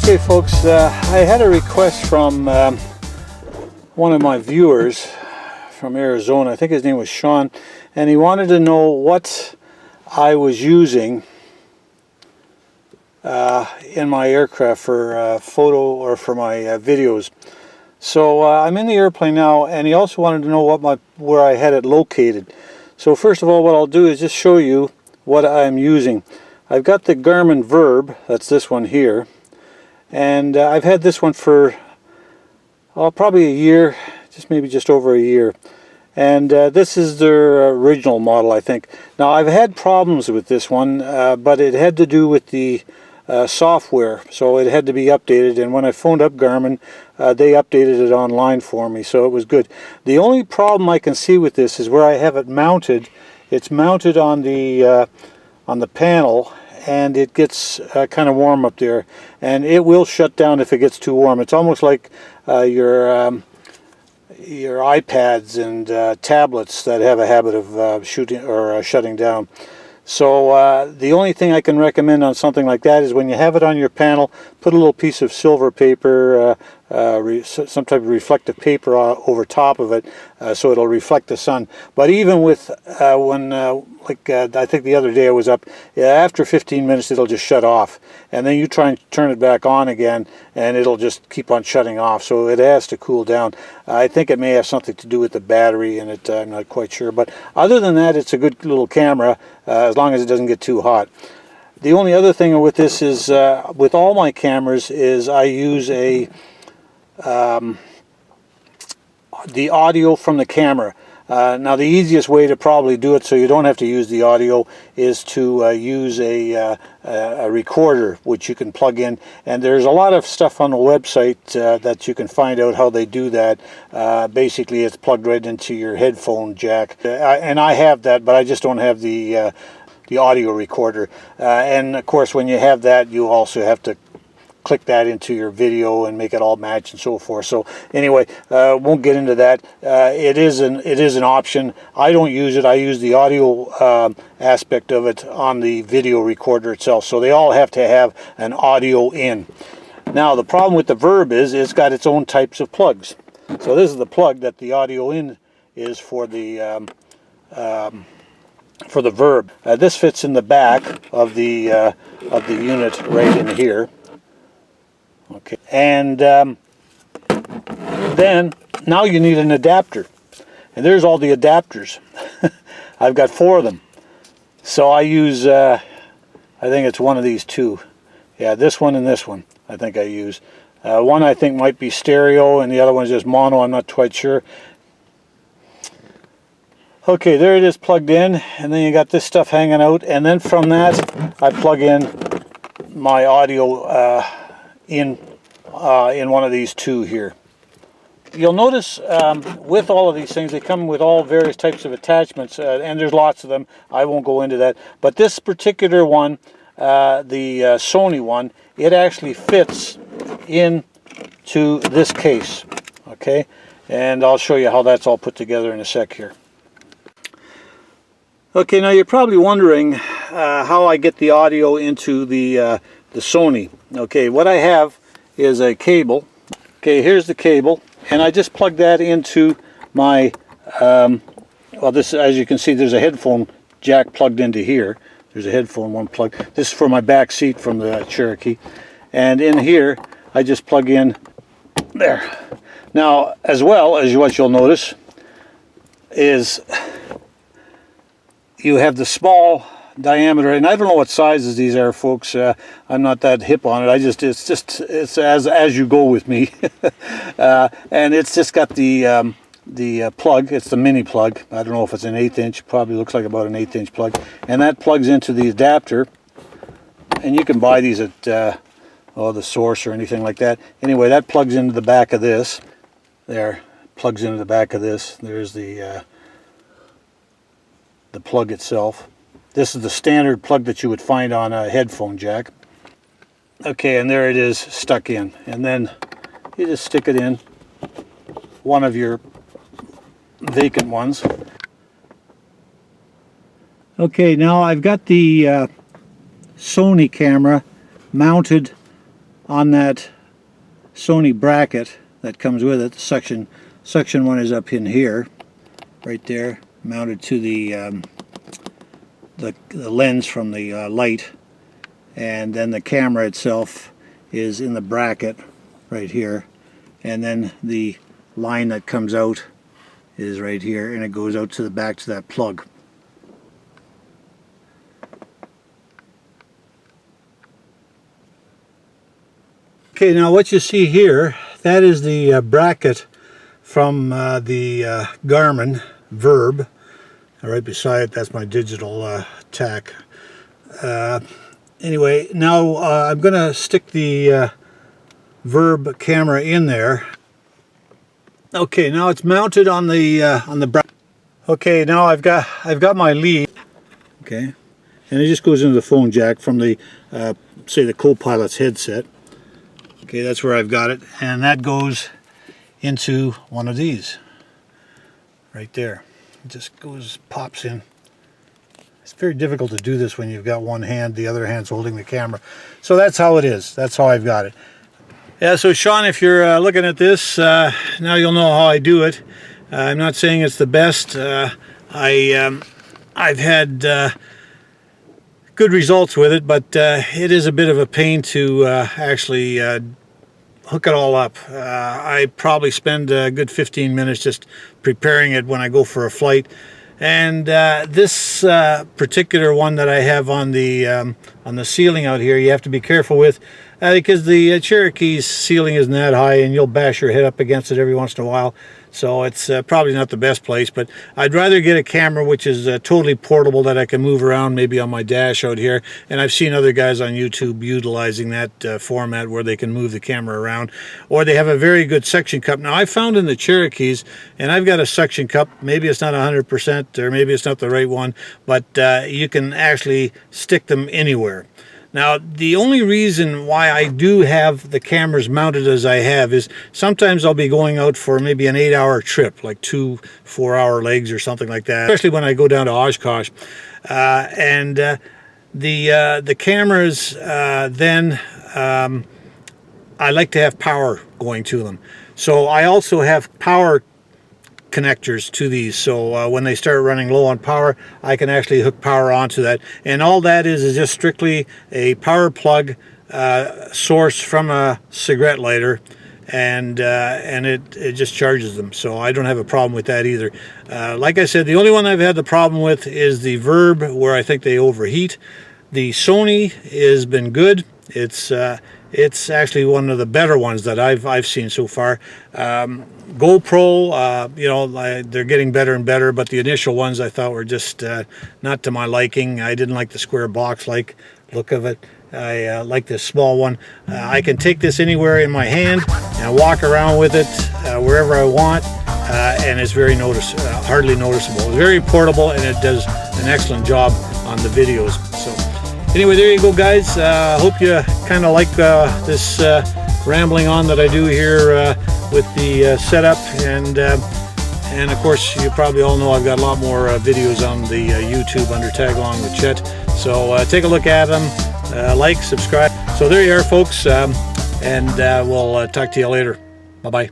Okay folks, I had a request from one of my viewers from Arizona. I think his name was Sean, and he wanted to know what I was using in my aircraft for photo or for my videos. So I'm in the airplane now, and he also wanted to know where I had it located. So first of all, what I'll do is just show you what I'm using. I've got the Garmin Verb, that's this one here, and I've had this one for probably a year, maybe just over a year. And this is their original model, I think. Now I've had problems with this one, but it had to do with the software, so it had to be updated, and when I phoned up Garmin, they updated it online for me, so it was good. The only problem I can see with this is where I have it mounted. It's mounted on the panel, and it gets kind of warm up there, and it will shut down if it gets too warm. It's almost like your iPads and tablets that have a habit of shutting down. So the only thing I can recommend on something like that is when you have it on your panel, put a little piece of silver paper, some type of reflective paper over top of it, so it'll reflect the sun. But even with I think the other day I was up, after 15 minutes it'll just shut off, and then you try and turn it back on again and it'll just keep on shutting off, so it has to cool down. I think it may have something to do with the battery in it, I'm not quite sure, but other than that it's a good little camera, as long as it doesn't get too hot. The only other thing with this is, with all my cameras, is I use the audio from the camera. Now the easiest way to probably do it so you don't have to use the audio is to use a recorder, which you can plug in, and there's a lot of stuff on the website that you can find out how they do that. Basically it's plugged right into your headphone jack, and I have that, but I just don't have the audio recorder, and of course when you have that you also have to click that into your video and make it all match and so forth. So anyway, won't get into that. It is an option. I don't use it. I use the audio aspect of it on the video recorder itself. So they all have to have an audio in. Now the problem with the Verb is it's got its own types of plugs. So this is the plug that the audio in is for the Verb. This fits in the back of the unit right in here. Okay, and then now you need an adapter, and there's all the adapters. I've got 4 of them, so I use I think it's one of these two. Yeah, this one and this one I think I use. One I think might be stereo and the other one's just mono, I'm not quite sure. Okay, there it is plugged in, and then you got this stuff hanging out, and then from that I plug in my audio in one of these two here. You'll notice with all of these things, they come with all various types of attachments, and there's lots of them. I won't go into that, but this particular one, the Sony one, it actually fits into this case. Okay, and I'll show you how that's all put together in a sec here. Okay, now you're probably wondering how I get the audio into the Sony. Okay, what I have is a cable. Okay, here's the cable, and I just plug that into my well, this, as you can see, there's a headphone jack plugged into here. There's a headphone one plug. This is for my back seat from the Cherokee, and in here I just plug in there. Now, as well as what you'll notice is you have the small diameter, and I don't know what sizes these are, folks. I'm not that hip on it. It's as you go with me. And it's just got the plug. It's the mini plug. I don't know if it's an 1/8 inch. Probably looks like about an 1/8 inch plug, and that plugs into the adapter. And you can buy these at the Source or anything like that. Anyway, that plugs into the back of this. There, plugs into the back of this. There's the plug itself. This is the standard plug that you would find on a headphone jack. Okay, and there it is stuck in. And then you just stick it in one of your vacant ones. Okay, now I've got the Sony camera mounted on that Sony bracket that comes with it. The suction one is up in here, right there, mounted to the lens from the light, and then the camera itself is in the bracket right here, and then the line that comes out is right here, and it goes out to the back to that plug. Okay, now what you see here, that is the bracket from the Garmin Verb. Right beside it, that's my digital tack. Anyway, now I'm going to stick the Verb camera in there. Okay, now it's mounted on the bracket. Okay, now I've got my lead. Okay, and it just goes into the phone jack from the say the co-pilot's headset. Okay, that's where I've got it, and that goes into one of these right there. It just pops in. It's very difficult to do this when you've got one hand, the other hand's holding the camera. So that's how it is. That's how I've got it. Yeah, so Sean, if you're looking at this, now you'll know how I do it. I'm not saying it's the best. I've had good results with it, but it is a bit of a pain to actually hook it all up. I probably spend a good 15 minutes just preparing it when I go for a flight. And this particular one that I have on the ceiling out here, you have to be careful with, because the Cherokee's ceiling isn't that high, and you'll bash your head up against it every once in a while. So it's probably not the best place, but I'd rather get a camera which is totally portable that I can move around, maybe on my dash out here. And I've seen other guys on YouTube utilizing that format where they can move the camera around, or they have a very good suction cup. Now I found in the Cherokees, and I've got a suction cup, maybe it's not 100% or maybe it's not the right one, but you can actually stick them anywhere. Now, the only reason why I do have the cameras mounted as I have is sometimes I'll be going out for maybe an 8-hour trip, like 2 4-hour legs or something like that, especially when I go down to Oshkosh. The cameras, then I like to have power going to them. So I also have power connectors to these, so when they start running low on power, I can actually hook power onto that, and all that is just strictly a power plug source from a cigarette lighter, and it just charges them. So I don't have a problem with that either. Like I said, the only one I've had the problem with is the Verb, where I think they overheat. The Sony has been good. It's actually one of the better ones that I've seen so far. GoPro, you know, they're getting better and better, but the initial ones I thought were just not to my liking. I didn't like the square box-like look of it. I like this small one. I can take this anywhere in my hand and walk around with it wherever I want, and it's very hardly noticeable. It's very portable, and it does an excellent job on the videos. So anyway, there you go, guys. Hope you kind of like this rambling on that I do here with the setup, and of course you probably all know I've got a lot more videos on the YouTube under Tag Along with Chet. So take a look at them, like, subscribe. So there you are, folks, and we'll talk to you later. Bye-bye.